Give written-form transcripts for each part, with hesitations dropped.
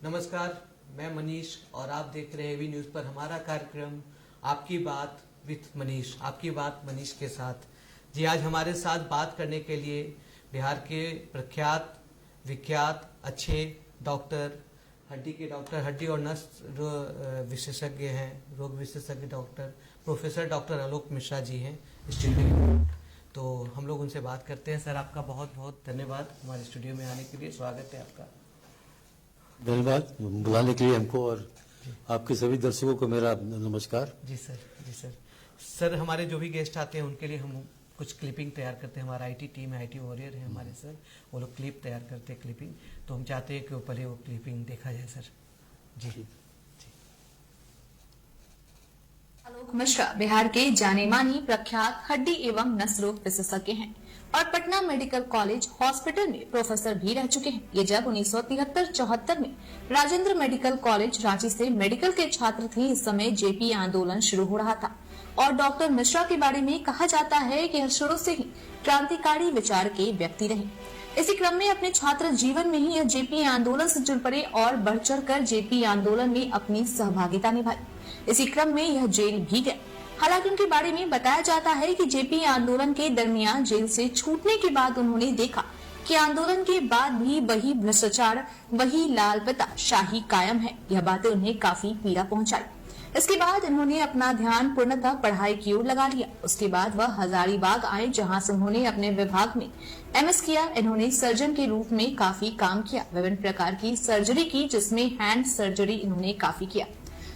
नमस्कार, मैं मनीष और आप देख रहे हैं वी न्यूज़ पर हमारा कार्यक्रम आपकी बात विथ मनीष, आपकी बात मनीष के साथ। जी, आज हमारे साथ बात करने के लिए बिहार के प्रख्यात विख्यात अच्छे डॉक्टर, हड्डी और नस विशेषज्ञ हैं, रोग विशेषज्ञ डॉक्टर प्रोफेसर डॉक्टर आलोक मिश्रा जी हैं स्टूडियो में। तो हम लोग उनसे बात करते हैं। सर, आपका बहुत बहुत धन्यवाद हमारे स्टूडियो में आने के लिए, स्वागत है आपका। धन्यवाद बुलाने के लिए हमको, और आपके सभी दर्शकों को मेरा नमस्कार। जी सर, जी सर। सर, हमारे जो भी गेस्ट आते हैं उनके लिए हम कुछ क्लिपिंग तैयार करते हैं। हमारा आईटी टीम है, आईटी वॉरियर है हमारे सर, वो लोग क्लिप तैयार करते हैं क्लिपिंग। तो हम चाहते हैं कि पहले वो क्लिपिंग देखा जाए सर। जी। आलोक मिश्रा बिहार के जाने मानी प्रख्यात हड्डी एवं नस रोग विशेषज्ञ हैं और पटना मेडिकल कॉलेज हॉस्पिटल में प्रोफेसर भी रह चुके हैं। ये जब 1973-74 में राजेंद्र मेडिकल कॉलेज रांची से मेडिकल के छात्र थे, इस समय जेपी आंदोलन शुरू हो रहा था और डॉक्टर मिश्रा के बारे में कहा जाता है कि शुरू से ही क्रांतिकारी विचार के व्यक्ति रहे। इसी क्रम में अपने छात्र जीवन में ही यह जेपी आंदोलन से जुड़ पड़े और बढ़ चढ़कर जेपी आंदोलन में अपनी सहभागिता निभाई। इसी क्रम में यह जेल भी गए। हालांकि उनके बारे में बताया जाता है कि जेपी आंदोलन के दरमियान जेल से छूटने के बाद उन्होंने देखा कि आंदोलन के बाद भी वही भ्रष्टाचार, वही लाल पिता शाही कायम है। यह बातें उन्हें काफी पीड़ा पहुंचाई। इसके बाद उन्होंने अपना ध्यान पूर्णतः पढ़ाई की ओर लगा लिया। उसके बाद वह हजारीबाग आए, जहां से उन्होंने अपने विभाग में एमएस किया। इन्होंने सर्जन के रूप में काफी काम किया, विभिन्न प्रकार की सर्जरी की, जिसमें हैंड सर्जरी इन्होंने काफी किया।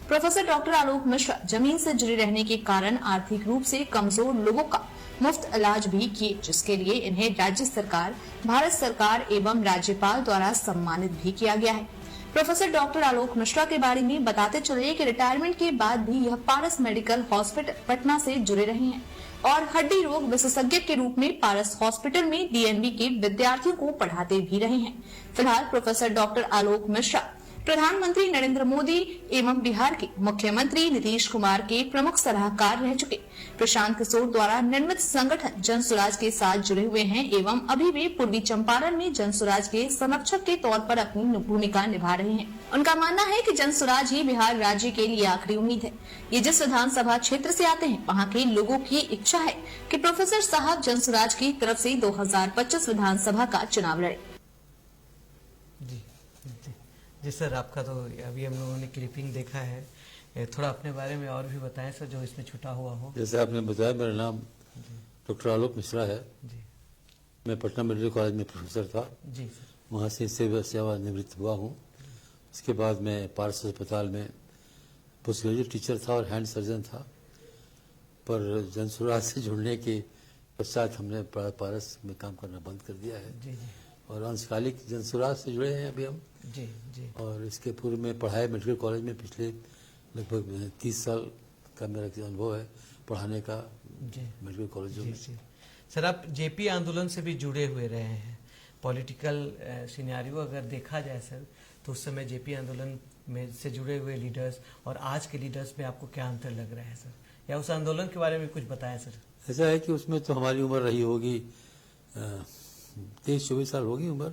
प्रोफेसर डॉक्टर आलोक मिश्रा जमीन से जुड़े रहने के कारण आर्थिक रूप से कमजोर लोगों का मुफ्त इलाज भी किए, जिसके लिए इन्हें राज्य सरकार, भारत सरकार एवं राज्यपाल द्वारा सम्मानित भी किया गया है। प्रोफेसर डॉक्टर आलोक मिश्रा के बारे में बताते चले कि रिटायरमेंट के बाद भी यह पारस मेडिकल हॉस्पिटल पटना से जुड़े रहे हैं और हड्डी रोग विशेषज्ञ के रूप में पारस हॉस्पिटल में डीएनबी के विद्यार्थियों को पढ़ाते भी रहे हैं। फिलहाल प्रोफेसर डॉक्टर आलोक मिश्रा प्रधानमंत्री नरेंद्र मोदी एवं बिहार के मुख्यमंत्री नीतीश कुमार के प्रमुख सलाहकार रह चुके प्रशांत किशोर द्वारा निर्मित संगठन जन स्वराज के साथ जुड़े हुए हैं एवं अभी भी पूर्वी चंपारण में जन स्वराज के संरक्षक के तौर पर अपनी भूमिका निभा रहे हैं। उनका मानना है कि जन स्वराज ही बिहार राज्य के लिए आखिरी उम्मीद है। ये जिस विधानसभा क्षेत्र से आते हैं, वहाँ के लोगों की इच्छा है कि प्रोफेसर साहब जन स्वराज की तरफ से 2025 विधानसभा का चुनाव लड़े। जी सर, आपका तो अभी हम लोगों ने क्लिपिंग देखा है, थोड़ा अपने बारे में और भी बताएं सर, जो इसमें छुटा हुआ हो। जैसे आपने बताया, मेरा नाम डॉक्टर आलोक मिश्रा है। जी। मैं पटना मेडिकल कॉलेज में प्रोफेसर था। जी सर। वहाँ से सेवानिवृत्त हुआ हूँ। उसके बाद मैं पारस अस्पताल में पोस्ट ग्रेजुएट टीचर था और हैंड सर्जन था। पर जन स्वराज से जुड़ने के पश्चात हमने पारस में काम करना बंद कर दिया है। जी जी। और अंशकालिक जन स्वराज से जुड़े हैं अभी हम। जी जी। और इसके पूर्व में पढ़ाई मेडिकल कॉलेज में, पिछले लगभग 30 साल का मेरा अनुभव है पढ़ाने का मेडिकल कॉलेजों में। सर, आप जेपी आंदोलन से भी जुड़े हुए रहे हैं। पॉलिटिकल सिनेरियो अगर देखा जाए सर, तो उस समय जेपी आंदोलन में से जुड़े हुए लीडर्स और आज के लीडर्स में आपको क्या अंतर लग रहा है सर, या उस आंदोलन के बारे में कुछ बताएं सर। ऐसा है कि उसमें तो हमारी उम्र रही होगी 23-24 साल होगी उम्र।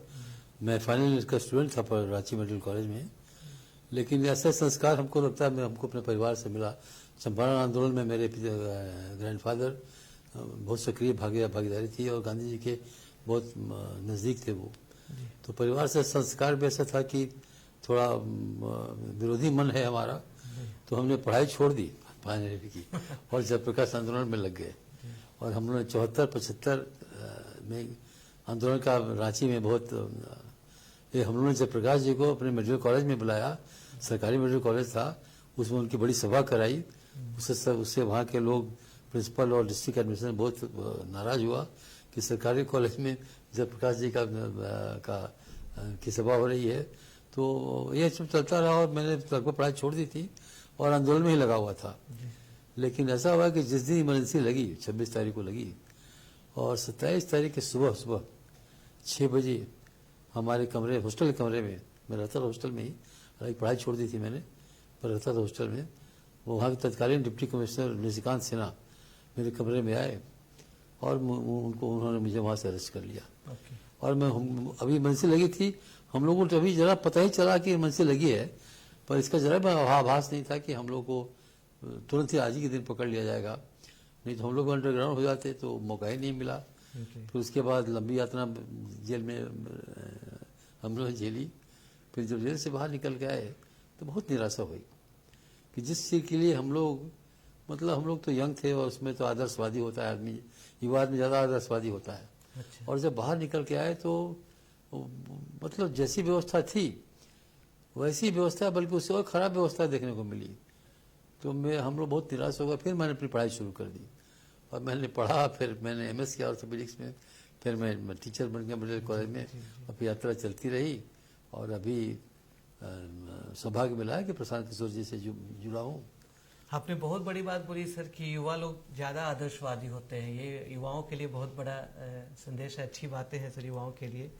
मैं फाइनल ईयर का स्टूडेंट था पर रांची मेडिकल कॉलेज में। लेकिन ऐसा संस्कार हमको लगता है, हमको अपने परिवार से मिला। चंपारण आंदोलन में मेरे ग्रैंडफादर बहुत सक्रिय भागीदारी थी और गांधी जी के बहुत नज़दीक थे वो। तो परिवार से संस्कार भी ऐसा था कि थोड़ा विरोधी मन है हमारा, तो हमने पढ़ाई छोड़ दी फाइनल ईयर की और जयप्रकाश आंदोलन में लग गए। और हम लोगों ने 74-75 में आंदोलन का रांची में बहुत हम लोगों ने जयप्रकाश जी को अपने मेडिकल कॉलेज में बुलाया। सरकारी मेडिकल कॉलेज था, उसमें उनकी बड़ी सभा कराई। उससे वहाँ के लोग, प्रिंसिपल और डिस्ट्रिक्ट एडमिनिस्ट्रेशन बहुत नाराज हुआ कि सरकारी कॉलेज में जयप्रकाश जी की सभा हो रही है। तो ये सब चलता रहा और मैंने लगभग पढ़ाई छोड़ दी थी और आंदोलन में ही लगा हुआ था। लेकिन ऐसा हुआ कि जिस दिन इमरजेंसी लगी, 26 तारीख को लगी, और 27 तारीख की सुबह 6 बजे हमारे कमरे, हॉस्टल के कमरे में, मैं रहता था हॉस्टल में ही, हालांकि पढ़ाई छोड़ दी थी मैंने, पर रहता था हॉस्टल में। वो वहाँ के तत्कालीन डिप्टी कमिश्नर निशिकांत सिन्हा मेरे कमरे में आए और उन्होंने मुझे वहाँ से अरेस्ट कर लिया। और मैं अभी इमरजेंसी लगी थी, हम लोगों को अभी जरा पता ही चला कि मन से लगी है, पर इसका जरा भी आभास नहीं था कि हम लोग को तुरंत ही आज ही के दिन पकड़ लिया जाएगा। नहीं तो हम लोग अंडरग्राउंड हो जाते तो मौका ही नहीं मिला। फिर उसके बाद लंबी यात्रा जेल में हम लोग झेली। फिर जब जेल से बाहर निकल के आए तो बहुत निराशा हुई कि जिस चीज़ के लिए हम लोग, मतलब हम लोग तो यंग थे और उसमें तो आदर्शवादी होता है आदमी, युवा आदमी ज़्यादा आदर्शवादी होता है। अच्छा। और जब बाहर निकल के आए तो मतलब जैसी व्यवस्था थी वैसी व्यवस्था, बल्कि उससे और ख़राब व्यवस्था देखने को मिली। तो हम लोग बहुत निराश हो गए। फिर मैंने अपनी पढ़ाई शुरू कर दी और मैंने पढ़ा। फिर मैंने MS किया ऑर्थोपेडिक्स में। फिर मैं टीचर बन गया मेडिकल कॉलेज में। और फिर यात्रा चलती रही और अभी सौभाग्य मिला है कि प्रशांत किशोर जी से जुड़ा हूँ। आपने बहुत बड़ी बात बोली सर कि युवा लोग ज़्यादा आदर्शवादी होते हैं। ये युवाओं के लिए बहुत बड़ा संदेश है, अच्छी बातें हैं सर युवाओं के लिए।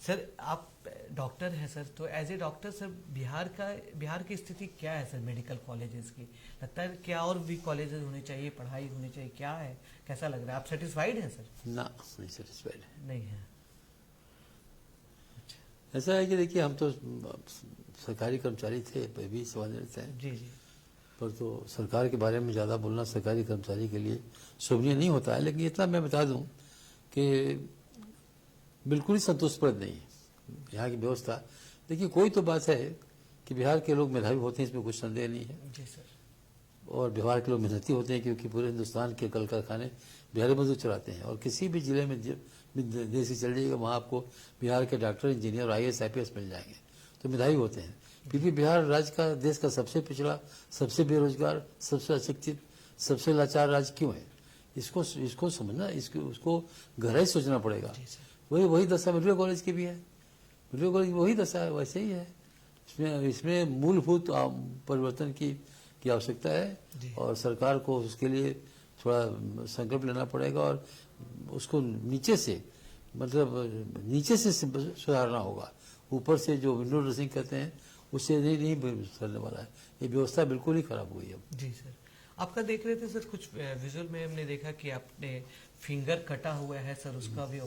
सर आप डॉक्टर हैं सर, तो as a doctor sir Bihar की स्थिति क्या है सर मेडिकल कॉलेजेस की? लगता है क्या और भी कॉलेजेस होने चाहिए, पढ़ाई होनी चाहिए, क्या है, कैसा लग रहा है? आप सेटिस्फाइड हैं सर? ना, नहीं सेटिस्फाइड है। नहीं है। ऐसा है कि देखिए हम तो सरकारी कर्मचारी थे, भी सेवानिवृत्त हैं। जी जी। पर तो सरकार के बारे में ज़्यादा बोलना सरकारी कर्मचारी के लिए शोभनीय नहीं होता है। लेकिन इतना मैं बता दूं कि बिल्कुल ही संतोषप्रद नहीं है यहाँ की व्यवस्था। देखिए कोई तो बात है कि बिहार के लोग मेधावी होते हैं, इसमें कुछ संदेह नहीं है। जी सर। और बिहार के लोग मेहनती होते हैं क्योंकि पूरे हिंदुस्तान के कल कारखाने बिहारी मजदूर चलाते हैं। और किसी भी जिले में देश से चल जाइएगा वहाँ आपको बिहार के डॉक्टर, इंजीनियर, IAS IPS मिल जाएंगे, तो मेधावी होते हैं। फिर भी बिहार राज्य का, देश का सबसे पिछड़ा, सबसे बेरोजगार, सबसे अशिक्षित, सबसे लाचार राज्य क्यों है? इसको समझना, उसको गहराई सोचना पड़ेगा। वही दशा मेडिकल कॉलेज की भी है। मेडिकल कॉलेज की वही दशा है, वैसे ही है। इसमें मूलभूत परिवर्तन की आवश्यकता है और सरकार को उसके लिए थोड़ा संकल्प लेना पड़ेगा और उसको नीचे से, मतलब नीचे से सुधारना होगा। ऊपर से जो विंडो ड्रेसिंग कहते हैं उससे नहीं सुधरने वाला है। ये व्यवस्था बिल्कुल ही खराब हुई है। जी सर, आपका देख रहे थे सर कुछ विजुअल में हमने देखा कि आपने फिंगर कटा हुआ है सर, उसको भी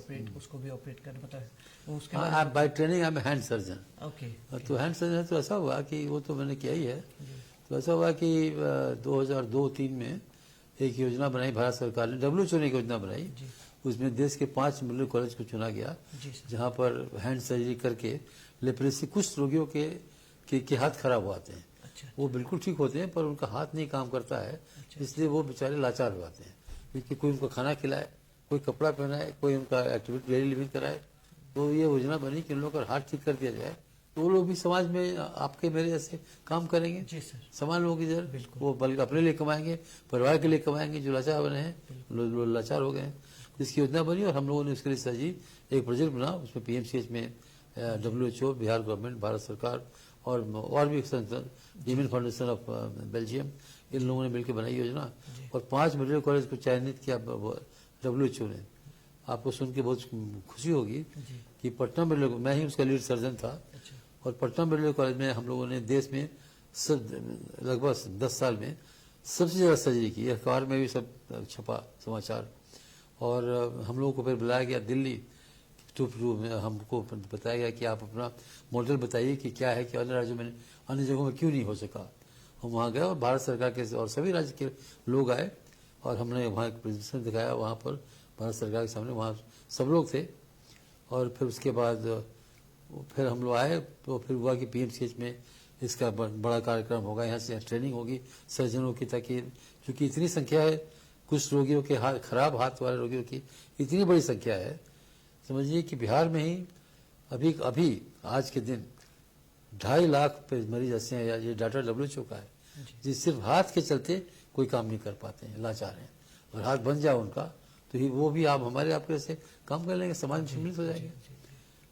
ऑपरेट कर मतलब उसके बाद by training I am hand surgeon. Okay. तो हैंड सर्जन तो ऐसा हुआ कि वो तो मैंने किया ही है। तो ऐसा हुआ कि 2002-03 में एक योजना बनाई भारत सरकार ने, WHO ने एक योजना बनाई। उसमें देश के 5 मेडिकल कॉलेज को चुना गया जहाँ पर हैंड सर्जरी करके लेप्रेसी कुछ रोगियों के हाथ खराब हो आते हैं। वो बिल्कुल ठीक होते हैं पर उनका हाथ नहीं काम करता है, इसलिए वो बेचारे लाचार हो जाते हैं। क्योंकि कोई उनको खाना खिलाए, कोई कपड़ा पहनाए, कोई उनका एक्टिविटी डेली लिविंग कराए। तो ये योजना बनी कि उन लोगों का हाथ ठीक कर दिया जाए तो वो लोग भी समाज में आपके मेरे जैसे काम करेंगे। जी सर। समान लोगों की जरूरत, वो बल्कि अपने लिए कमाएंगे, परिवार के लिए कमाएंगे। जो लाचार बने हैं, लाचार हो गए हैं, इसकी योजना बनी और हम लोगों ने उसके लिए सजी एक प्रोजेक्ट बना। उसमें PMCH में WHO, बिहार गवर्नमेंट, भारत सरकार और भी संस्थान, ह्यूमन फाउंडेशन ऑफ बेल्जियम, इन लोगों ने मिलकर बनाई योजना और 5 मेडिकल कॉलेज को चयनित किया WHO ने। आपको सुन के बहुत खुशी होगी कि पटना मेडिकल, मैं ही उसका लीड सर्जन था और पटना मेडिकल कॉलेज में हम लोगों ने देश में लगभग 10 साल में सबसे ज़्यादा सर्जरी की। अखबार में भी सब छपा समाचार। और हम लोगों को फिर बुलाया गया दिल्ली, तो हमको बताया गया कि आप अपना मॉडल बताइए कि क्या है कि अन्य राज्यों में, अन्य जगहों में क्यों नहीं हो सका। हम वहाँ गए और भारत सरकार के और सभी राज्य के लोग आए और हमने वहाँ एक प्रेजेंटेशन दिखाया वहाँ पर भारत सरकार के सामने, वहाँ सब लोग थे। और फिर उसके बाद फिर हम लोग आए तो फिर हुआ कि PMCH में इसका बड़ा कार्यक्रम होगा, यहाँ से ट्रेनिंग होगी सर्जनों की, ताकि चूँकि इतनी संख्या है कुछ रोगियों के हाथ, खराब हाथ वाले रोगियों की इतनी बड़ी संख्या है। समझिए कि बिहार में ही अभी आज के दिन 2.5 लाख मरीज ऐसे हैं, ये डाटा WHO का है, जिस सिर्फ हाथ के चलते कोई काम नहीं कर पाते हैं, लाचार हैं। और हाथ बन जाए उनका तो वो भी आप हमारे आपके से काम कर लेंगे, समाज में सम्मिलित हो जाएंगे।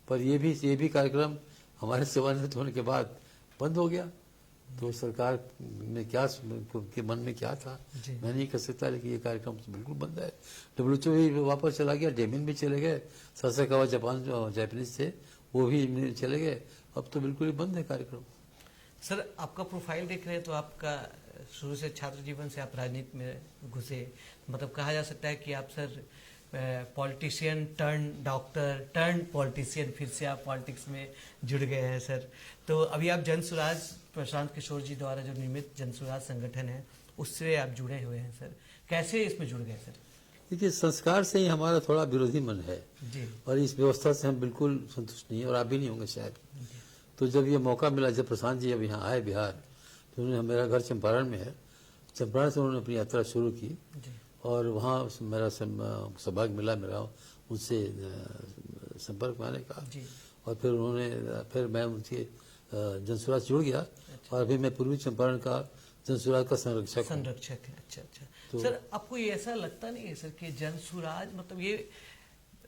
पर ये भी कार्यक्रम हमारे सेवानिवृत्त होने के बाद बंद हो गया। तो सरकार ने क्या के मन में क्या था मैं नहीं कह सकता, लेकिन ये कार्यक्रम तो बिल्कुल बंद है। WHO भी वापस चला गया, डेमिन भी चले गए, सासाकावा जापान जो जापानीज थे वो भी चले गए। अब तो बिल्कुल ही बंद है कार्यक्रम। सर आपका प्रोफाइल देख रहे हैं तो आपका शुरू से छात्र जीवन से आप राजनीति में घुसे, मतलब कहा जा सकता है कि आप sir politician turn doctor turn politician, फिर से आप पॉलिटिक्स में जुड़ गए हैं सर। तो अभी आप जन सुराज, प्रशांत किशोर जी द्वारा जो निर्मित जन सुराज संगठन है, उससे आप जुड़े हुए हैं सर। कैसे इसमें जुड़ गए सर? देखिए, संस्कार से ही हमारा थोड़ा विरोधी मन है जी। और इस व्यवस्था से हम बिल्कुल संतुष्ट नहीं है और आप भी नहीं होंगे शायद। तो जब ये मौका मिला, जब प्रशांत जी अब यहाँ आए बिहार, तो उन्होंने, मेरा घर चंपारण में है, चंपारण से उन्होंने अपनी यात्रा शुरू की जी। और वहाँ मेरा सौभाग्य मिला मेरा उनसे संपर्क में आने का। जी। और फिर मैं उनके जनसुराज जुड़ गया और अभी मैं पूर्वी चंपारण का जनसुराज का संरक्षक हूँ। संरक्षक है, अच्छा। सर, आपको ये ऐसा लगता नहीं है सर कि जन सुराज मतलब ये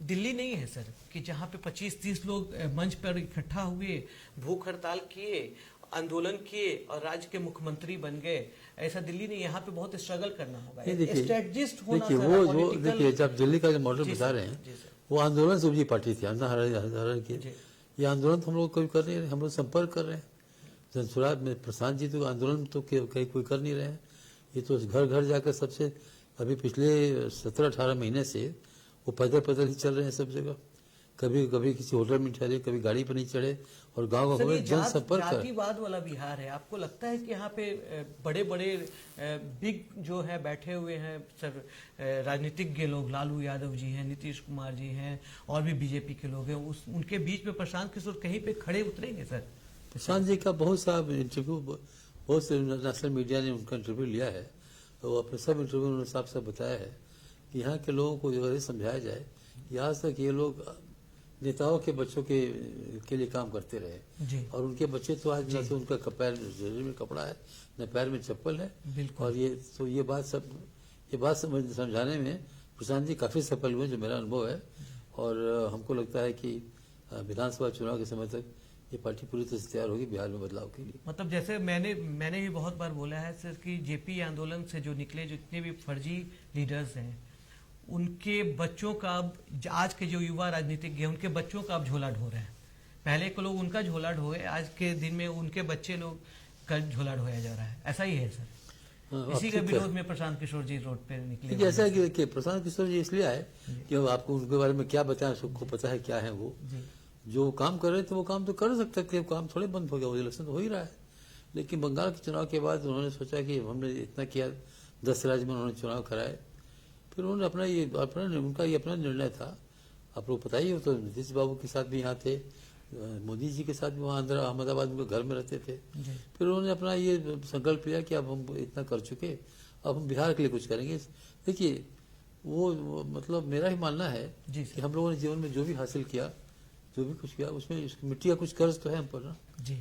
दिल्ली नहीं है सर, कि जहाँ पे 25-30 लोग मंच पर इकट्ठा हुए, भूख हड़ताल किए, आंदोलन किए और राज्य के मुख्यमंत्री बन गए? ऐसा दिल्ली नहीं, यहाँ पे बहुत स्ट्रगल करना होगा। स्ट्रेटजिस्ट होना देखिए, सर, वो जो पॉलिटिकल। देखिए, जब दिल्ली का जो मॉडल जी बता सर, रहे हैं, जी सर। वो आंदोलन से उपजी पार्टी थी, अन्ना हजारे की। जी। ये आंदोलन तो हम लोग कोई कर नहीं रहे, हम लोग संपर्क कर रहे हैं। जनसुराज में प्रशांत जी तो आंदोलन तो कहीं कोई कर नहीं रहे हैं। ये तो घर घर जाकर सबसे, अभी पिछले 17-18 महीने से वो पैदल ही चल रहे हैं सब जगह। कभी किसी होटल में ठहरे, कभी गाड़ी पर नहीं चढ़े और गाँव सर, गाँव ये में जनसंपर्क कर। जातिवाद वाला बिहार है। आपको लगता है कि यहाँ पे बड़े बड़े बिग जो है बैठे हुए हैं सर, राजनीतिज्ञ लोग, लालू यादव जी हैं, नीतीश कुमार जी हैं और भी बीजेपी के लोग हैं, उनके बीच में प्रशांत किशोर कहीं पे खड़े उतरेंगे सर? प्रशांत जी का बहुत सा इंटरव्यू, बहुत से नेशनल मीडिया ने उनका इंटरव्यू लिया है, तो अपने सब इंटरव्यू उन्होंने साफ साफ बताया है कि यहाँ के लोगों को अगर समझाया जाए कि आज तक ये लोग नेताओं के बच्चों के लिए काम करते रहे जी। और उनके बच्चे तो आज न तो उनका पैर में कपड़ा है, न पैर में चप्पल है। और ये बात समझाने में प्रशांत जी काफी सफल हुए, जो मेरा अनुभव है। और हमको लगता है कि विधानसभा चुनाव के समय तक ये पार्टी पूरी तरह से तैयार होगी बिहार में बदलाव के लिए। मतलब जैसे मैंने भी बहुत बार बोला है सर कि जेपी आंदोलन से जो निकले जितने भी फर्जी लीडर्स हैं, उनके बच्चों का अब, आज के जो युवा राजनीतिज्ञ हैं, उनके बच्चों का अब झोला ढो रहे हैं। पहले के लोग उनका झोला ढोए, आज के दिन में उनके बच्चे लोग का झोला ढोया जा रहा है। ऐसा ही है सर। इसी के विरोध में प्रशांत किशोर जी रोड पे निकले। ऐसा है कि प्रशांत किशोर जी इसलिए आए कि आपको उनके बारे में क्या बताएं, सबको पता है क्या है वो। जो काम कर रहे थे वो काम तो कर सकते थे, काम थोड़े बंद हो गया, वो इलेक्शन तो हो ही रहा है। लेकिन बंगाल के चुनाव के बाद उन्होंने सोचा कि हमने इतना किया, 10 राज्य में उन्होंने चुनाव कराए, फिर उन्होंने उनका ये अपना निर्णय था। आप लोग पता ही हो, तो नीतीश बाबू के साथ भी यहाँ थे, मोदी जी के साथ भी वहाँ अहमदाबाद उनके घर में रहते थे। फिर उन्होंने अपना ये संकल्प लिया कि अब हम इतना कर चुके, अब हम बिहार के लिए कुछ करेंगे। देखिए, वो मतलब मेरा ही मानना है कि हम लोगों ने जीवन में जो भी हासिल किया, जो भी कुछ किया, उसमें मिट्टी का कुछ कर्ज तो है हम पर ना जी।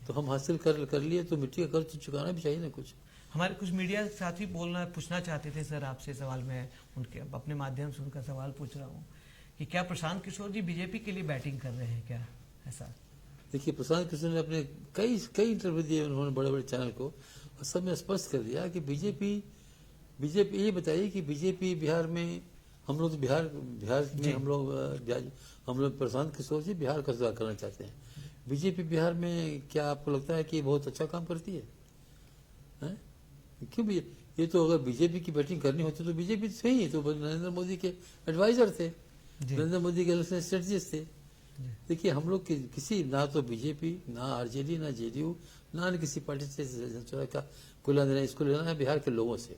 तो हम हासिल कर लिए, तो मिट्टी का कर्ज तो चुकाना भी चाहिए ना कुछ। हमारे कुछ मीडिया साथी पूछना चाहते थे सर आपसे सवाल, मैं उनके अपने माध्यम से उनका सवाल पूछ रहा हूँ कि क्या प्रशांत किशोर जी बीजेपी के लिए बैटिंग कर रहे हैं क्या? ऐसा देखिए, प्रशांत किशोर ने अपने कई इंटरव्यू दिए उन्होंने बड़े बड़े चैनल को, और सब में स्पष्ट कर दिया कि बीजेपी ये बताइए कि बीजेपी बिहार में, हम लोग तो बिहार में हम लोग प्रशांत किशोर जी बिहार का सुधार करना चाहते हैं। बीजेपी बिहार में क्या आपको लगता है कि बहुत अच्छा काम करती है? क्यों? ये तो अगर बीजेपी की बैटिंग करनी होती तो बीजेपी से ही तो नरेंद्र मोदी के एडवाइजर थे, नरेंद्र मोदी के इलेक्शन स्ट्रेटजिस्ट थे। देखिए, हम लोग किसी, ना तो बीजेपी, ना आरजेडी, ना जेडीयू, ना किसी पार्टी से का कोई लेना देना, इसको लेना है बिहार के लोगों से।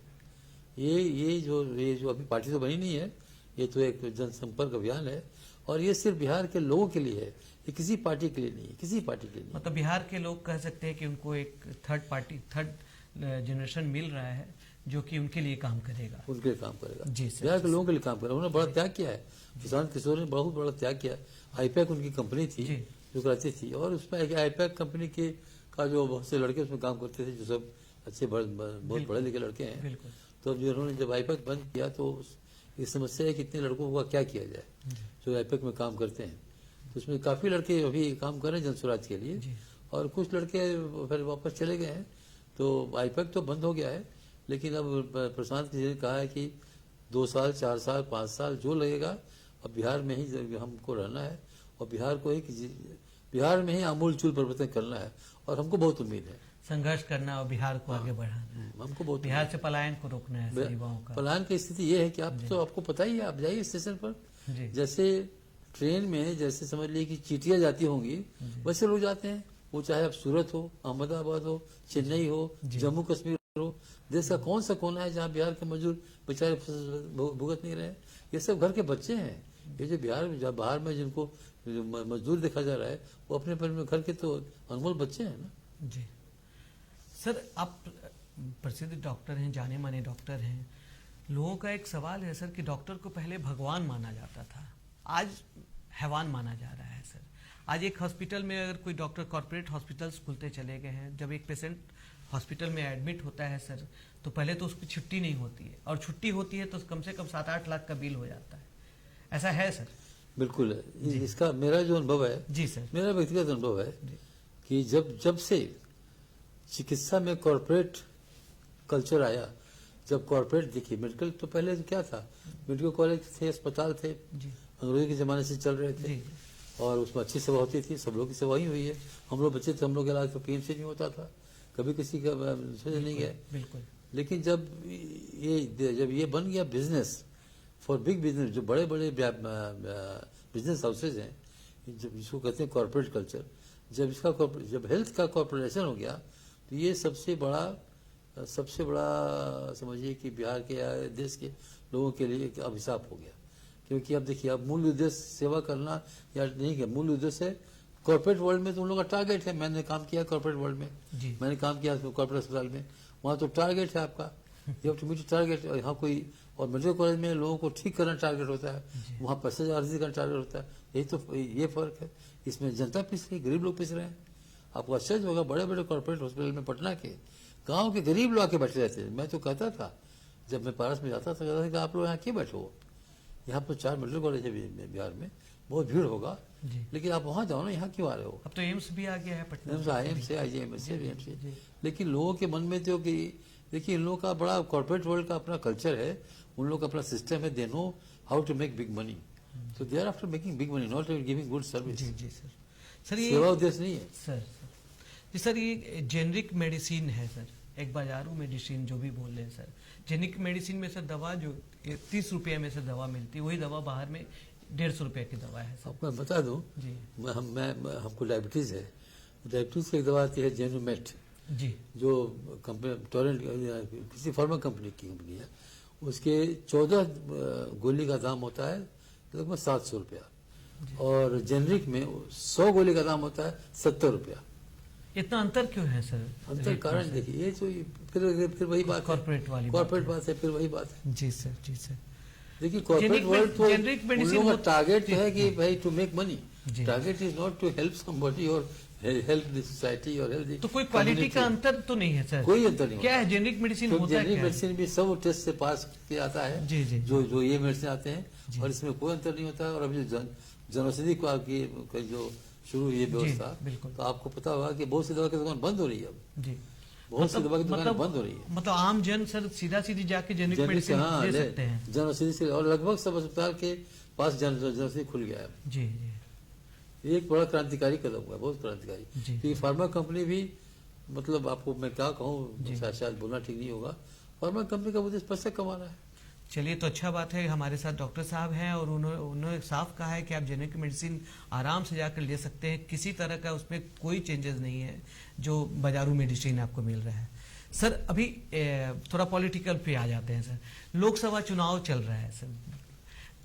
ये जो अभी पार्टी तो बनी नहीं है, ये तो एक जनसंपर्क अभियान है और ये सिर्फ बिहार के लोगों के लिए है, ये किसी पार्टी के लिए नहीं है, किसी पार्टी के लिए नहीं। मतलब बिहार के लोग कह सकते हैं कि उनको एक थर्ड जनरेशन मिल रहा है जो कि उनके लिए काम करेगा, उनके लिए काम करेगा, जी सर, बिहार के लोगों के लिए काम करेगा। उन्होंने बड़ा त्याग किया है, प्रशांत किशोर ने बहुत बड़ा त्याग किया। आईपैक उनकी कंपनी थी जो कराती थी, और उसमें आईपैक कंपनी का जो बहुत से लड़के उसमें काम करते थे, जो सब अच्छे बहुत पढ़े लिखे लड़के हैं। तो उन्होंने जब आईपैक बंद किया तो ये समस्या है कि इतने लड़कों का क्या किया जाए जो आईपैक में काम करते हैं। तो उसमें काफी लड़के अभी काम कर रहे हैं जनसुराज के लिए, और कुछ लड़के फिर वापस चले गए हैं। तो आईपैक तो बंद हो गया है, लेकिन अब प्रशांत जी ने कहा है कि 2 साल, 4 साल, 5 साल जो लगेगा, अब बिहार में ही हमको रहना है और बिहार में ही आमूल चूल परिवर्तन करना है, और हमको बहुत उम्मीद है। संघर्ष करना और बिहार को आगे बढ़ाना, हमको बहुत बिहार से पलायन को रोकना है ऐसे युवाओं का। पलायन की स्थिति ये है कि आप तो आपको पता ही है, आप जाइए स्टेशन पर, जी जैसे ट्रेन में जैसे समझ लीजिए कि चीटियां जाती होंगी वैसे लोग जाते हैं, वो चाहे अब सूरत हो, अहमदाबाद हो, चेन्नई हो, जम्मू कश्मीर हो, देश का कौन सा कोना है जहाँ बिहार के मजदूर बेचारे भुगत नहीं रहे। ये सब घर के बच्चे हैं, ये जो बाहर में जिनको मजदूर देखा जा रहा है वो अपने घर के तो अनमोल बच्चे हैं ना। जी सर, आप प्रसिद्ध डॉक्टर हैं, जाने माने डॉक्टर हैं। लोगों का एक सवाल है सर कि डॉक्टर को पहले भगवान माना जाता था, आज हैवान माना जा रहा है सर। आज एक हॉस्पिटल में अगर कोई डॉक्टर, कॉर्पोरेट हॉस्पिटल्स खुलते चले गए हैं, जब एक पेशेंट हॉस्पिटल में एडमिट होता है सर, तो पहले तो उसकी छुट्टी नहीं होती है, और छुट्टी होती है तो कम से कम 7-8 लाख का बिल हो जाता है। ऐसा है सर? बिल्कुल है। इसका मेरा जो अनुभव है, जी सर, मेरा व्यक्तिगत अनुभव है कि जब से चिकित्सा में कॉर्पोरेट कल्चर आया, जब कॉर्पोरेट देखिए, मेडिकल तो पहले तो क्या था, मेडिकल कॉलेज थे, अस्पताल थे, अंग्रेजी के जमाने से चल रहे थे और उसमें अच्छी सेवा होती थी, सब लोग की सेवा ही हुई है। हम लोग बच्चे थे, हम लोग के इलाज तो PMC नहीं होता था, कभी किसी का सोचे नहीं गया। बिल्कुल। लेकिन जब ये बन गया बिजनेस फॉर बिग बिजनेस, जो बड़े बड़े बिजनेस हाउसेज हैं, जिसको कहते हैं कॉर्पोरेट कल्चर, जब हेल्थ का कॉर्पोरेशन हो गया तो ये सबसे बड़ा समझिए कि बिहार के या देश के लोगों के लिए एक अभिशाप हो गया। क्योंकि अब देखिए, अब मूल उद्देश्य सेवा करना या नहीं है, मूल उद्देश्य है कॉर्पोरेट वर्ल्ड में तो उन लोगों का टारगेट है। मैंने काम किया कॉर्पोरेट वर्ल्ड में, मैंने काम किया कॉर्पोरेट अस्पताल में, वहाँ तो टारगेट है आपका, you have to meet target. यहाँ कोई और मेडिकल कॉलेज में लोगों को ठीक करना टारगेट होता है, वहाँ पैसे अर्जित करना टारगेट होता है। यही तो ये फर्क है। इसमें जनता पिस रही, गरीब लोग पिस रहे हैं। आपको आश्चर्य होगा, बड़े बड़े कॉर्पोरेट हॉस्पिटल में पटना के गाँव के गरीब लोग आके बैठे रहते हैं। मैं तो कहता था, जब मैं पारस में जाता था, कहता था कि आप लोग यहाँ क्यों बैठे हो, यहाँ पर 4 मेडिकल कॉलेज है बिहार में, बहुत भीड़ होगा, लेकिन आप वहाँ जाओ ना, यहाँ क्यों आ रहे हो। अब तो एम्स भी आ गया है पटना, एम्स, IIMS, IGMS, लेकिन लोगों के मन में तो कि देखिए, इन लोगों का बड़ा कॉर्पोरेट वर्ल्ड का अपना कल्चर है, उन लोगों का अपना सिस्टम है, they know how to make big money, so they are after making big money, not giving good service. जी सर। सर ये सेवा उद्देश्य नहीं है सर। जी सर, ये जेनरिक मेडिसिन है सर, एक बाजारू मेडिसिन जो भी बोल रहे हैं सर। जेनरिक मेडिसिन में सर दवा जो 30 रुपये में से दवा मिलती है, वही दवा बाहर में 150 रुपये की दवा है सर। आपको मैं बता दूं, जी, हमको डायबिटीज है, डायबिटीज की एक दवा आती है जेनुमेट, जी, जो कंपनी टोरेंट किसी फार्मा कंपनी की कंपनी है, उसके 14 गोली का दाम होता है लगभग 700 रुपया, और जेनरिक में 100 गोली का दाम होता है 70 रुपया। इतना अंतर क्यों है सर? अंतर कारण देखिए, ये जो फिर वही बात, कॉर्पोरेट वाली कॉर्पोरेट बात है, फिर वही बात है। जी सर, जी सर। देखिए, कॉर्पोरेट वर्ल्ड तो जेनरिक उन मेडिसिन लोगों का टारगेट है कि भाई टू मेक मनी, जी। Target is not to help somebody और हेल्प द सोसाइटी और हेल्प। तो कोई क्वालिटी का अंतर तो नहीं है सर? कोई अंतर नहीं क्या है जेनरिक मेडिसिन होता है? जेनरिक मेडिसिन भी सब टेस्ट से पास किया जाता है, जी, जी, जो ये मेडिसिन आते हैं, और इसमें कोई अंतर नहीं होता है। और अभी जो जनौषधि की जो शुरू हुई है व्यवस्था, तो आपको पता होगा कि बहुत सी दवा की दुकान बंद हो रही है अब। जी, बहुत सी दवा की दुकान बंद हो रही है। मतलब आम जन सर सीधा जाके जेनरिक मेडिसिन ले सकते हैं जनौषधि से, और लगभग सब अस्पताल के पास जनौषधि खुल गया है। जी, जी। एक बड़ा क्रांतिकारी कदम हुआ, बहुत क्रांतिकारी। क्योंकि फार्मा कंपनी भी, मतलब आपको मैं क्या कहूँ, शायद बोलना ठीक नहीं होगा, फार्मा कंपनी का उद्देश्य पैसा कमाना है। चलिए, तो अच्छा बात है, हमारे साथ डॉक्टर साहब हैं और उन्होंने साफ कहा है कि आप जेनरिक मेडिसिन आराम से जाकर ले सकते हैं, किसी तरह का उसमें कोई चेंजेस नहीं है जो बाजारू मेडिसिन आपको मिल रहा है। सर, अभी थोड़ा पॉलिटिकल पे आ जाते हैं सर। लोकसभा चुनाव चल रहा है सर,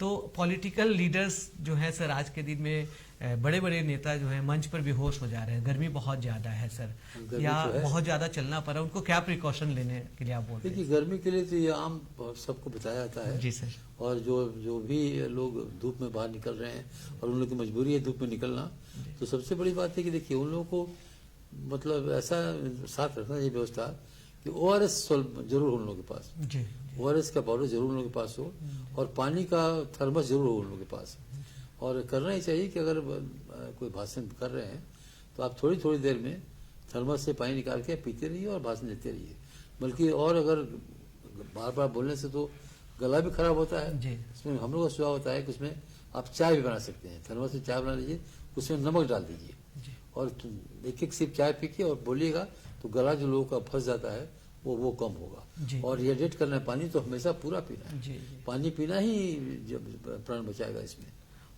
तो पॉलिटिकल लीडर्स जो है सर, आज के दिन में बड़े बड़े नेता जो है मंच पर बेहोश हो जा रहे हैं। गर्मी बहुत ज्यादा है सर, या तो बहुत ज्यादा चलना पड़ रहा है, उनको क्या प्रिकॉशन लेने के लिए आप बोल रहे हैं? देखिए, गर्मी के लिए तो ये आम सबको बताया जाता है। जी सर। और जो भी लोग धूप में बाहर निकल रहे हैं और उन लोगों की मजबूरी है धूप में निकलना, तो सबसे बड़ी बात है कि देखिए, उन लोगों को मतलब ऐसा साथ रखना ये व्यवस्था कि ORS जरूर हो उन लोगों के पास, जी, ORS का पाउडर जरूर उन लोगों के पास हो, और पानी का थर्मस जरूर हो उन लोगों के पास। और करना ही चाहिए कि अगर कोई भाषण कर रहे हैं तो आप थोड़ी थोड़ी देर में थर्मस से पानी निकाल के पीते रहिए और भाषण देते रहिए। बल्कि और अगर बार बार बोलने से तो गला भी खराब होता है। इसमें हम लोग का सुझाव होता है कि उसमें आप चाय भी बना सकते हैं, थर्मस में चाय बना लीजिए, उसमें नमक डाल दीजिए और एक एक सिप चाय पी के और बोलिएगा, तो गला जो लोगों का फंस जाता है वो कम जी। होगा। और रिहाइड्रेट करना है, पानी तो हमेशा पूरा पीना है। जी, जी। पानी पीना ही जब प्राण बचाएगा इसमें।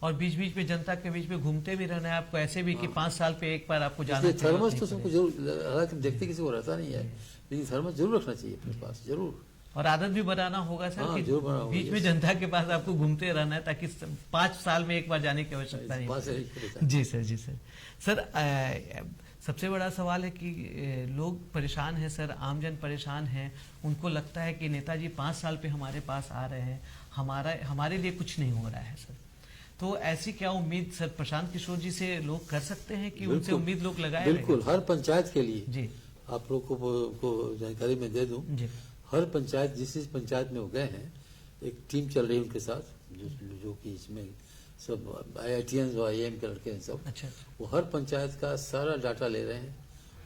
और बीच बीच में जनता के बीच में घूमते भी रहना है आपको, ऐसे भी कि 5 साल पे एक बार आपको जाना इसलिए चाहिए। थर्मस तो सबको जरूर, हालांकि देखते किसी को रहता नहीं है, लेकिन थर्मस जरूर रखना चाहिए अपने पास, जरूर। और आदत भी बनाना होगा सर हाँ, कि जरूर बनाना होगा, बीच में yes। जनता के पास आपको घूमते रहना है, ताकि 5 साल में एक बार जाने की आवश्यकता नहीं पास है। है। जी सर, जी सर। सर सबसे बड़ा सवाल है कि लोग परेशान हैं सर, आमजन परेशान है, उनको लगता है कि नेताजी 5 साल पे हमारे पास आ रहे हैं, हमारे लिए कुछ नहीं हो रहा है सर। तो ऐसी क्या उम्मीद सर प्रशांत किशोर जी से लोग कर सकते हैं कि उनसे उम्मीद लोग लगाए? बिल्कुल, हर पंचायत के लिए जी, आप लोग को जानकारी में दे दूं, जी, हर पंचायत, जिस पंचायत में वो गए हैं, एक टीम चल रही है उनके साथ, जो कि इसमें सब IITians और IIM के लड़के हैं सब। अच्छा, वो हर पंचायत का सारा डाटा ले रहे हैं।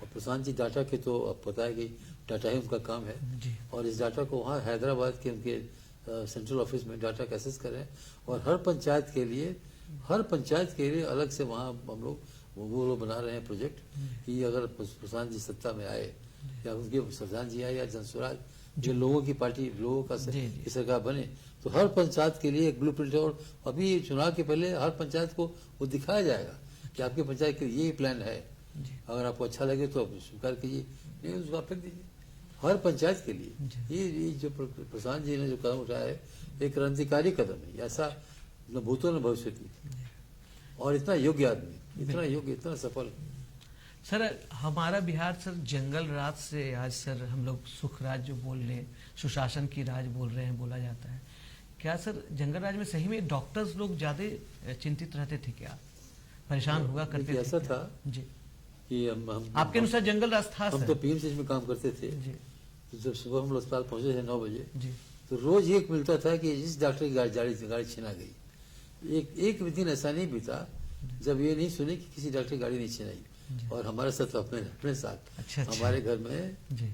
और प्रशांत जी डाटा के तो अब पता है कि डाटा ही उनका काम है। जी, और इस डाटा को वहाँ हैदराबाद के उनके सेंट्रल ऑफिस में डाटा का एक्सेस करें। और हर पंचायत के लिए अलग से वहाँ हम लोग वो लोग बना रहे हैं प्रोजेक्ट कि अगर प्रशांत जी सत्ता में आए या उनके प्रधान जी आए या जनसुराज, जो लोगों की पार्टी, लोगों का की सरकार बने, तो हर पंचायत के लिए एक ब्लूप्रिंट है। और अभी चुनाव के पहले हर पंचायत को वो दिखाया जाएगा कि आपके पंचायत के ये प्लान है, अगर आपको अच्छा लगे तो आप स्वीकार कीजिए, नहीं उसको आप फेंक दीजिए। हर पंचायत के लिए ये जो प्रशांत जी ने जो कदम उठाया है, एक क्रांतिकारी कदम है। ऐसा न भूतो न भविष्य की, और इतना योग्य आदमी, इतना योग्य, इतना सफल। सर हमारा बिहार सर जंगल राज से आज सर हम लोग सुख राज जो बोल रहे हैं, सुशासन की राज बोल रहे हैं, बोला जाता है। क्या सर जंगल राज में सही में डॉक्टर्स लोग ज्यादा चिंतित रहते थे क्या, परेशान हुआ करते थे? ऐसा था जी कि हम आपके अनुसार जंगल राज था हम सर? तो PMC में काम करते थे। जी, तो जब सुबह हम अस्पताल पहुंचे थे 9 बजे, जी, तो रोज एक मिलता था कि इस डॉक्टर की गाड़ी छीना गई। एक दिन ऐसा नहीं बीता जब ये नहीं सुने कि किसी डॉक्टर की गाड़ी नहीं छीनाई। और हमारे साथ अपने साथ अच्छा, हमारे घर में जी,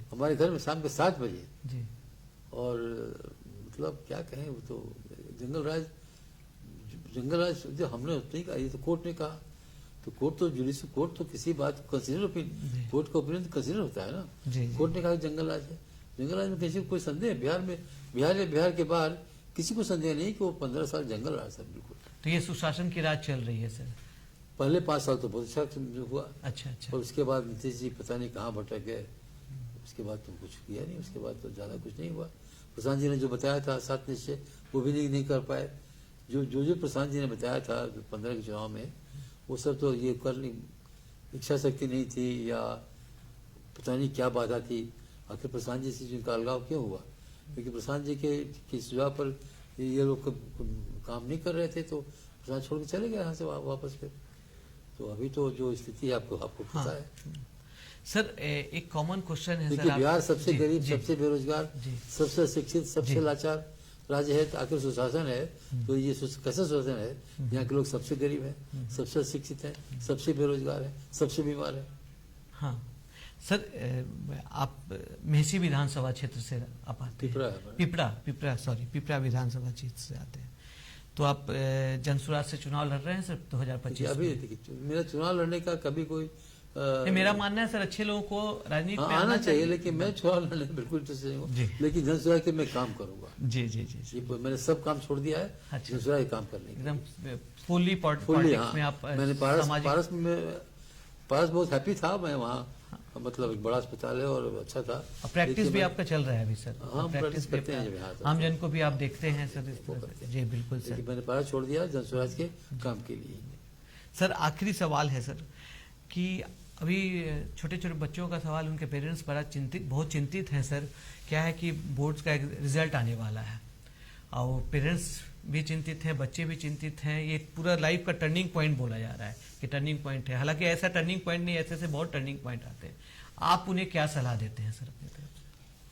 शाम के 7 बजे। जी, और मतलब क्या कहें, वो तो जंगल राज जो हमने नहीं कहा, ये तो कोर्ट ने कहा। तो कोर्ट तो जुडिशल कोर्ट तो किसी बात को कंसीडर, कोर्ट का ओपिनियन कंसीडर होता है ना। जी, कोर्ट ने कहा कि जंगल राज है। जंगल राज में किसी को कोई संदेह है? बिहार के बाहर किसी को संदेह नहीं कि वो 15 साल जंगल राज है। बिल्कुल। तो ये सुशासन की राज चल रही है सर? पहले 5 साल तो बहुत अच्छा हुआ। अच्छा, अच्छा, और उसके बाद नीतीश जी पता नहीं कहाँ भटक गए। उसके बाद तो कुछ किया नहीं, उसके बाद तो ज्यादा कुछ नहीं हुआ। प्रशांत जी ने जो बताया था 7 निश्चय, वो भी नहीं कर पाए। जो प्रशांत जी ने बताया था 15 के चुनाव में, वो सब तो ये कर नहीं, इच्छा शक्ति नहीं थी या पता नहीं क्या बाधा थी। आखिर प्रशांत जी से जिनका अलगाव क्यों हुआ? क्योंकि प्रशांत जी के सुझाव पर ये लोग काम नहीं कर रहे थे, तो प्रशांत छोड़ के चले गए यहाँ से वापस पे। तो अभी तो जो स्थिति है आपको पता है। सर एक कॉमन क्वेश्चन है देखिए, सर, बिहार सबसे जी, गरीब, जी, सबसे बेरोजगार, जी, सबसे अशिक्षित, सबसे जी, लाचार राज्य है। तो आखिर सुशासन है, तो ये कैसा सुशासन है? यहाँ के लोग सबसे गरीब हैं, सबसे अशिक्षित हैं, सबसे बेरोजगार हैं, सबसे बीमार हैं। हाँ सर, आप मेहसी विधानसभा क्षेत्र से आप आते हैं? पिपरा विधानसभा क्षेत्र से आते हैं। तो आप जनसुराज से चुनाव लड़ रहे हैं सर 2025? अभी देखिए, मेरा चुनाव लड़ने का कभी कोई मेरा मानना है सर अच्छे लोगों को राजनीति में आना चाहिए, लेकिन मैं चुनाव लड़ने में बिल्कुल इंटरेस्ट नहीं हूँ। लेकिन जनसुराज के मैं काम करूंगा। जी, जी, जी, जी। मैंने सब काम छोड़ दिया है। अच्छा। जनसुराज के काम करने के एकदम फुल्ली पॉलिटिक्स में आप? मैंने पारस बहुत हैप्पी था मैं वहाँ। मतलब एक बड़ा अस्पताल है और अच्छा था। प्रैक्टिस भी आपका चल रहा है अभी सर? हाँ, प्रैक्टिस करते हैं, आम जन को भी आप देखते हैं सर इस तरह से? जी बिल्कुल सर। मैंने पारस छोड़ दिया जनसुराज के काम के लिए। सर आखिरी सवाल है सर कि अभी छोटे छोटे बच्चों का सवाल, उनके पेरेंट्स बहुत चिंतित हैं सर। क्या है कि बोर्ड्स का रिजल्ट आने वाला है और पेरेंट्स भी चिंतित हैं, बच्चे भी चिंतित हैं। ये पूरा लाइफ का टर्निंग पॉइंट बोला जा रहा है कि टर्निंग पॉइंट है। हालांकि ऐसा टर्निंग पॉइंट नहीं, ऐसे बहुत टर्निंग पॉइंट आते हैं। आप उन्हें क्या सलाह देते हैं सर अपनी तरफ से?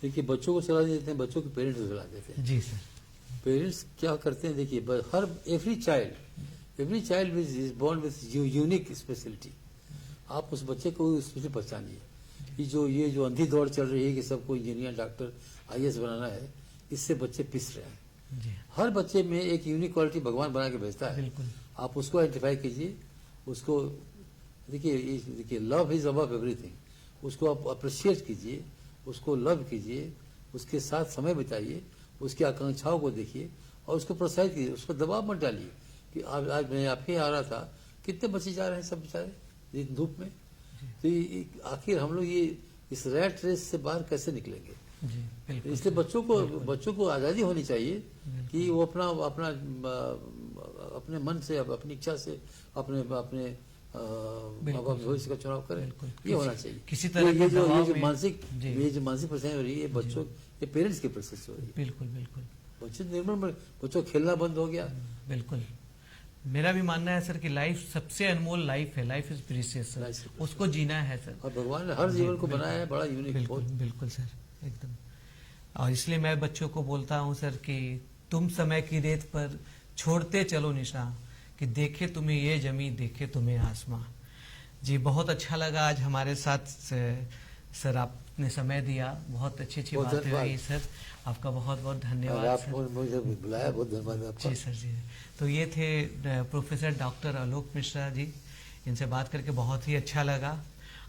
देखिए, बच्चों को सलाह देते हैं, बच्चों के पेरेंट्स को सलाह देते हैं। जी सर। पेरेंट्स क्या करते हैं? देखिए, every child is born with unique speciality. आप उस बच्चे को उसमें पहचानिए। ये जो अंधी दौड़ चल रही है कि सबको इंजीनियर, डॉक्टर, IAS बनाना है, इससे बच्चे पिस रहे हैं। जी। हर बच्चे में एक यूनिक क्वालिटी भगवान बना के भेजता है। बिल्कुल। आप उसको आइडेंटिफाई कीजिए, उसको देखिए लव इज अबव एवरीथिंग। उसको आप अप्रिशिएट कीजिए, उसको लव कीजिए, उसके साथ समय बिताइए, उसकी आकांक्षाओं को देखिए और उसको प्रोत्साहित कीजिए। उसको दबाव मत डालिए कि आज मैं आपके यहाँ आ रहा था, कितने बच्चे जा रहे हैं सब बेचारे इस धूप में। तो आखिर हम लोग ये इस रैट रेस से बाहर कैसे निकलेंगे? जी बिल्कुल। इसलिए बच्चों को आज़ादी होनी चाहिए कि वो अपना अपना अपने मन से, अपनी इच्छा से अपने अपने भविष्य का चुनाव करें। ये होना चाहिए। किसी तरह ये जो मानसिक परेशानी हो रही है बच्चों, ये पेरेंट्स की प्रेशर से हो रही है। बिल्कुल बिल्कुल। बच्चे निर्भर, बच्चों खेलना बंद हो गया। बिल्कुल, मेरा भी मानना है सर कि लाइफ सबसे अनमोल लाइफ है, लाइफ इज प्रीशियस सर, उसको जीना है सर। और भगवान ने हर जीवन को बनाया है बड़ा यूनिक। बिल्कुल सर, एकदम। और इसलिए मैं बच्चों को बोलता हूँ सर कि तुम समय की रेत पर छोड़ते चलो निशान, कि देखे तुम्हें ये जमी, देखे तुम्हें आसमां। जी बहुत अच्छा लगा आज हमारे साथ सर, आपने समय दिया, बहुत अच्छी बातें हुई सर, आपका बहुत बहुत धन्यवाद। आपको मुझे बुलाया, बहुत धन्यवाद आपका। जी सर जी। तो ये थे प्रोफेसर डॉक्टर आलोक मिश्रा जी, इनसे बात करके बहुत ही अच्छा लगा।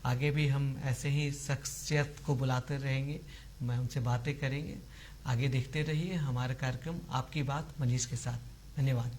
आगे भी हम ऐसे ही शख्सियत को बुलाते रहेंगे, मैं उनसे बातें करेंगे। आगे देखते रहिए हमारा कार्यक्रम आपकी बात मनीष के साथ। धन्यवाद।